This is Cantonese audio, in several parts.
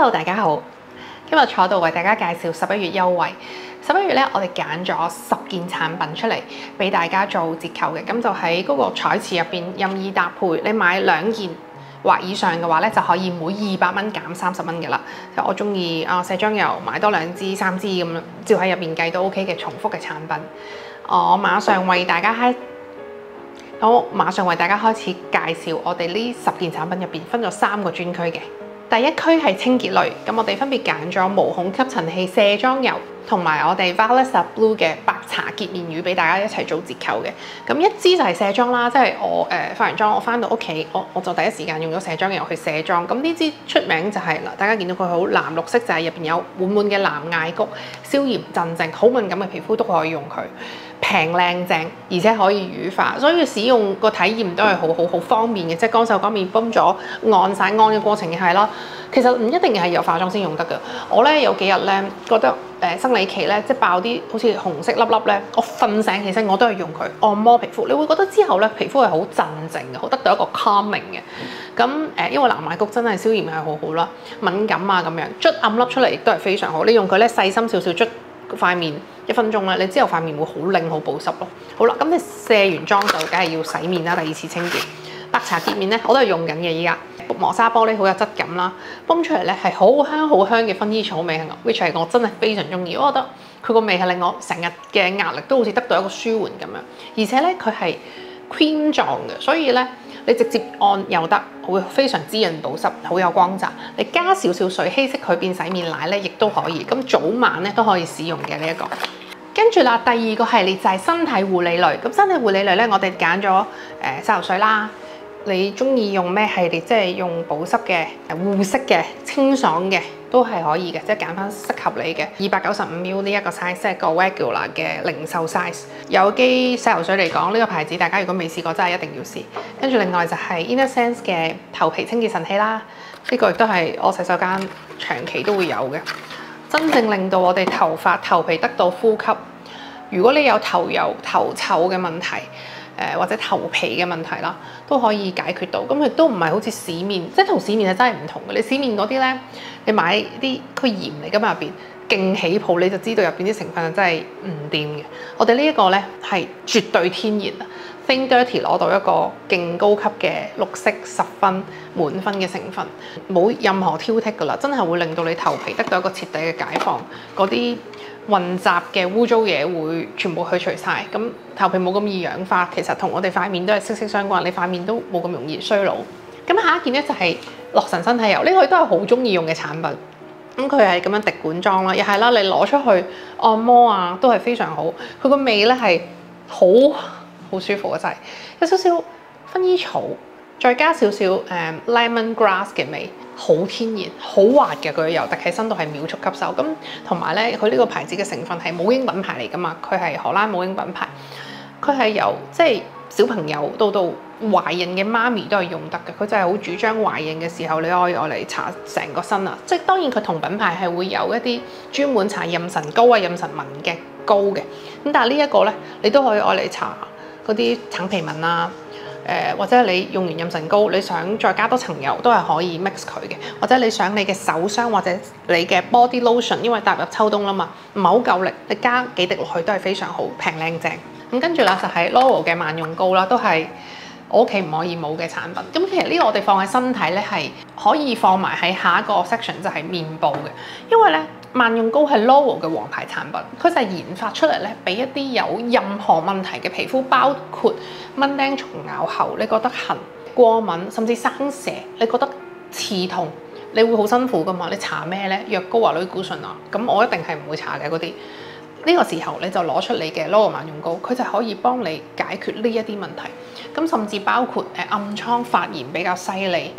Hello， 大家好，今日坐度為大家介紹11月優惠。11月咧，我哋揀咗10件產品出嚟俾大家做折扣嘅，咁就喺嗰個彩池入邊任意搭配，你買2件或以上嘅話咧，就可以每200蚊減30蚊嘅啦。就我中意卸妝油買多2支、3支咁樣，照喺入邊計都 OK 嘅重複嘅產品。我馬上為大家開始介紹我哋呢10件產品入邊分咗3個專區嘅。第一區係清潔類，咁我哋分別揀咗毛孔吸塵器、卸妝油同埋我哋 Valessa Blue 嘅白茶潔面乳俾大家一齊做折扣嘅。咁一支就係卸妝啦，即係我化完妝我翻到屋企，我就第一時間用咗卸妝油去卸妝。咁呢支出名就係嗱，大家見到佢好藍綠色，就係入邊有滿滿嘅藍艾菊，消炎鎮靜，好敏感嘅皮膚都可以用佢。平靚正，而且可以乳化，所以使用個體驗都係好方便嘅，即係乾手乾面泵咗按晒，按嘅過程係啦。其實唔一定係有化妝先用得㗎。我咧有幾日咧覺得生理期咧即係爆啲好似紅色粒粒咧，我瞓醒起身我都係用佢按摩皮膚，你會覺得之後咧皮膚係好鎮靜嘅，好得到一個 calming 嘅。咁因為藍艾菊真係消炎係好啦，敏感啊咁樣捽暗粒出嚟亦都係非常好。你用佢咧細心少少捽塊面1分鐘咧，你之後塊面會好靚好保濕咯。好啦，咁你卸完妝就梗係要洗面啦，第2次清潔。白茶潔面咧，我都係用緊嘅依家。磨砂玻璃好有質感啦，泵出嚟咧係好香嘅薰衣草味，which 係我真係非常中意。我覺得佢個味係令我成日嘅壓力都好似得到一個舒緩咁樣，而且咧佢係 cream 狀嘅，所以咧你直接按又得，會非常滋潤保濕，好有光澤。你加少少水稀釋佢變洗面奶咧，亦都可以。咁早晚咧都可以使用嘅呢一個。跟住啦，第2個系列就係身體護理類。咁身體護理類咧，我哋揀咗洗頭水啦。你中意用咩系列？即係用保濕嘅、護色嘅、清爽嘅都係可以嘅，即係揀翻適合你嘅。295ml 呢一個 size 係個 regular 嘅零售 size。有機洗頭水嚟講，呢個牌子大家如果未試過，真係一定要試。跟住另外就係 Innersense 嘅頭皮清潔神器啦，呢個亦都係我洗手間長期都會有嘅，真正令到我哋頭皮得到呼吸。如果你有頭油、頭臭嘅問題，或者頭皮嘅問題啦，都可以解決到。咁亦都唔係好似市面，即係同市面係真係唔同嘅。你市面嗰啲咧，你買啲佢鹽嚟㗎嘛，入邊勁起泡，你就知道入邊啲成分真係唔掂嘅。我哋呢一個咧係絕對天然啊 ，Think Dirty 攞到一個勁高級嘅綠色10分滿分嘅成分，冇任何挑剔㗎啦，真係會令到你頭皮得到一個徹底嘅解放，嗰啲混雜嘅污糟嘢會全部去除晒，咁頭皮冇咁易氧化，其實同我哋塊面都係息息相關，你塊面都冇咁容易衰老。咁下一件咧就係洛神身體油，呢個都係好中意用嘅產品。咁佢係咁樣滴管裝啦，又係啦，你攞出去按摩啊都係非常好。佢個味咧係好舒服嘅，就係有少少薰衣草，再加少少lemon grass 嘅味。好天然，好滑嘅，佢嘅油滴喺身度係秒速吸收。咁同埋咧，佢呢個牌子嘅成分係母嬰品牌嚟㗎嘛，佢係荷蘭母嬰品牌，佢係由即係小朋友到懷孕嘅媽咪都係用得嘅。佢就係好主張懷孕嘅時候你可以攞嚟搽成個身啊。即係當然佢同品牌係會有一啲專門搽妊娠膏啊、妊娠紋嘅膏嘅。咁但係呢一個咧，你都可以攞嚟搽嗰啲橙皮紋啊。或者你用完妊娠膏，你想再加多層油都係可以 mix 佢嘅，或者你想你嘅手霜或者你嘅 body lotion， 因為踏入秋冬啦嘛，唔係好夠力，你加幾滴落去都係非常好，平靚正。咁跟住啦就係 L'Oreal 嘅萬用膏啦，都係我屋企唔可以冇嘅產品。咁其實呢個我哋放喺身體咧係可以放埋喺下一個 section 就係面部嘅，因為咧萬用膏係 L'Oreal 嘅王牌產品，佢就係研發出嚟咧俾一啲有任何問題嘅皮膚，包括蚊叮蟲咬後你覺得痕、過敏甚至生蛇，你覺得刺痛，你會好辛苦噶嘛？你搽咩咧？藥膏啊、類固醇啊，咁我一定係唔會搽嘅嗰啲。呢個時候你就攞出你嘅 L'Oreal 萬用膏，佢就可以幫你解決呢一啲問題。咁甚至包括暗瘡發炎比較犀利，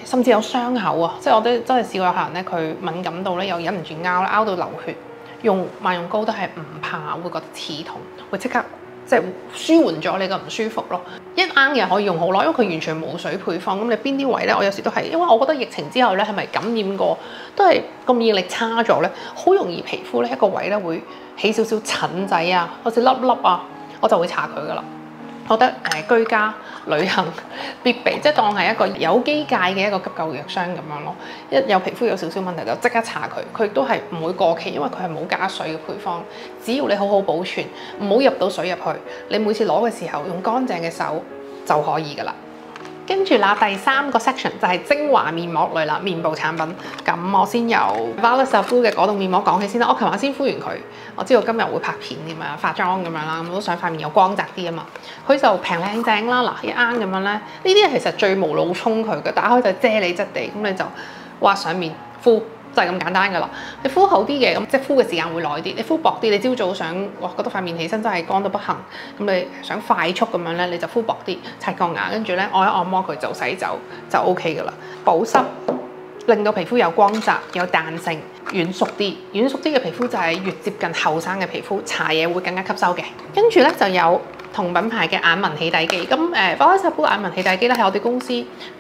甚至有傷口啊，即係我都真係試過有客人咧，佢敏感到咧又忍唔住拗到流血，用萬用膏都係唔怕會覺得刺痛，會即刻即係舒緩咗你個唔舒服咯。一啱嘅可以用好耐，因為佢完全冇水配方。咁你邊啲位咧？我有時都係，因為我覺得疫情之後咧，係咪感染過都係個免疫力差咗咧，好容易皮膚咧一個位咧會起少少疹仔啊，好似粒粒啊，我就會搽佢噶啦。我覺得居家旅行必備，即係當係一個有機界嘅一個急救藥箱咁樣咯。一有皮膚有少少問題就即刻搽佢，佢亦都係唔會過期，因為佢係冇加水嘅配方。只要你好好保存，唔好入到水入去，你每次攞嘅時候用乾淨嘅手就可以㗎啦。跟住啦，第三個 section 就係精華面膜類啦，面部產品。咁我先由 Valas Blue 嘅果凍面膜講起先啦。我琴晚先敷完佢，我知道今日會拍片咁樣化妝咁樣啦，我都想塊面有光澤啲啊嘛。佢就平靚正啦，嗱一啱咁樣咧，呢啲其實最無腦沖佢嘅，打開就啫喱質地，咁你就畫上面敷。就係咁簡單㗎啦。你敷厚啲嘅，咁即係敷嘅時間會耐啲。你敷薄啲，你朝早想覺得塊面起身真係乾到不行，咁你想快速咁樣咧，你就敷薄啲，刷個牙，跟住咧按一按摩佢就洗走就 OK 㗎啦。保濕令到皮膚有光澤、有彈性、軟熟啲。軟熟啲嘅皮膚就係越接近後生嘅皮膚，搽嘢會更加吸收嘅。跟住咧就有同品牌嘅眼紋起底機，咁Valas Blue眼紋起底機咧係我哋公司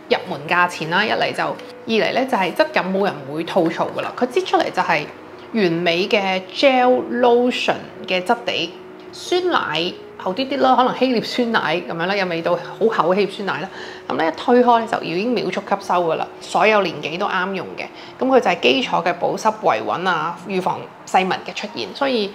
入門價錢啦，一嚟就，二嚟咧就係質感冇人會吐槽噶啦，佢擠出嚟就係完美嘅 gel lotion 嘅質地，酸奶厚啲啲啦，可能希臘酸奶咁樣啦，有味道好厚嘅希臘酸奶啦，咁咧一推開咧就已經秒速吸收噶啦，所有年紀都啱用嘅，咁佢就係基礎嘅保濕維穩啊，預防細紋嘅出現，所以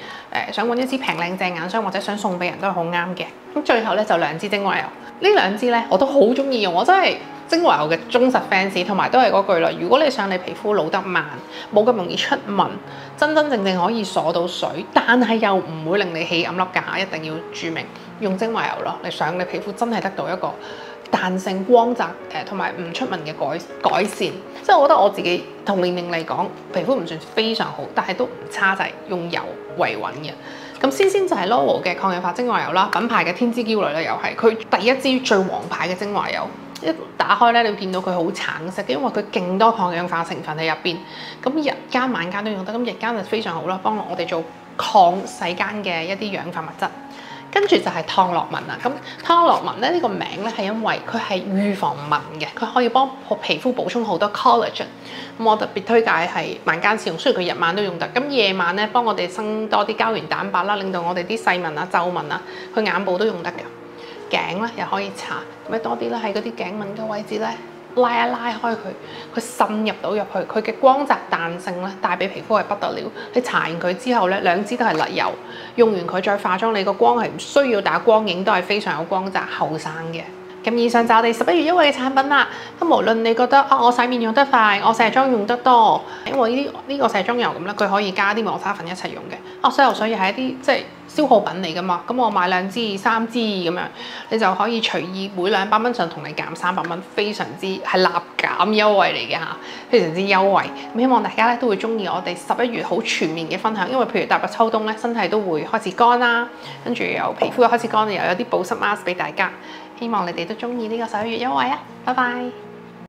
想揾一支平靚正眼霜或者想送俾人都係好啱嘅。咁最後咧就兩支精華油，呢兩支咧我都好中意用，我真係精華油嘅忠實 fans， 同埋都係嗰句啦，如果你想你皮膚老得慢，冇咁容易出紋，真真正正可以鎖到水，但係又唔會令你起暗粒㗎，一定要注明用精華油咯。你想你皮膚真係得到一個彈性光澤同埋唔出紋嘅改善，即係我覺得我自己同年齡嚟講，皮膚唔算非常好，但係都唔差，就係用油維穩嘅。咁先就係 Loro 嘅抗氧化精華油啦，品牌嘅天之驕女咧又係佢第一支最王牌嘅精華油。一打開咧，你會見到佢好橙色嘅，因為佢勁多抗氧化成分喺入邊。咁日間晚間都用得，咁日間就非常好啦，幫我哋做抗世間嘅一啲氧化物質。跟住就係湯洛文啦，咁湯洛文咧呢個名咧係因為佢係預防紋嘅，佢可以幫皮膚補充好多 collagen。咁我特別推介係晚間使用，雖然佢日晚都用得。咁夜晚咧幫我哋生多啲膠原蛋白啦，令到我哋啲細紋啊、皺紋啊，佢眼部都用得嘅。頸咧又可以搽，咁多啲咧喺嗰啲頸紋嘅位置咧拉一拉開佢，佢滲入到入去，佢嘅光澤彈性咧帶俾皮膚係不得了。你搽完佢之後咧，兩支都係甩油，用完佢再化妝，你個光係唔需要打光影，都係非常有光澤後生嘅。咁以上就我哋11月優惠嘅產品啦。咁無論你覺得我洗面用得快，我卸妝用得多，因為呢個卸妝油咁咧，佢可以加啲磨砂粉一齊用嘅。洗油水係一啲即係消耗品嚟噶嘛，咁我買2支、3支咁樣，你就可以隨意每200蚊上同你減300蚊，非常之係立減優惠嚟嘅嚇，非常之優惠。咁希望大家咧都會中意我哋11月好全面嘅分享，因為譬如踏入秋冬咧，身體都會開始乾啦，跟住又皮膚又開始乾，又有啲保濕 mask 俾大家。希望你哋都中意呢個11月優惠啊！拜拜。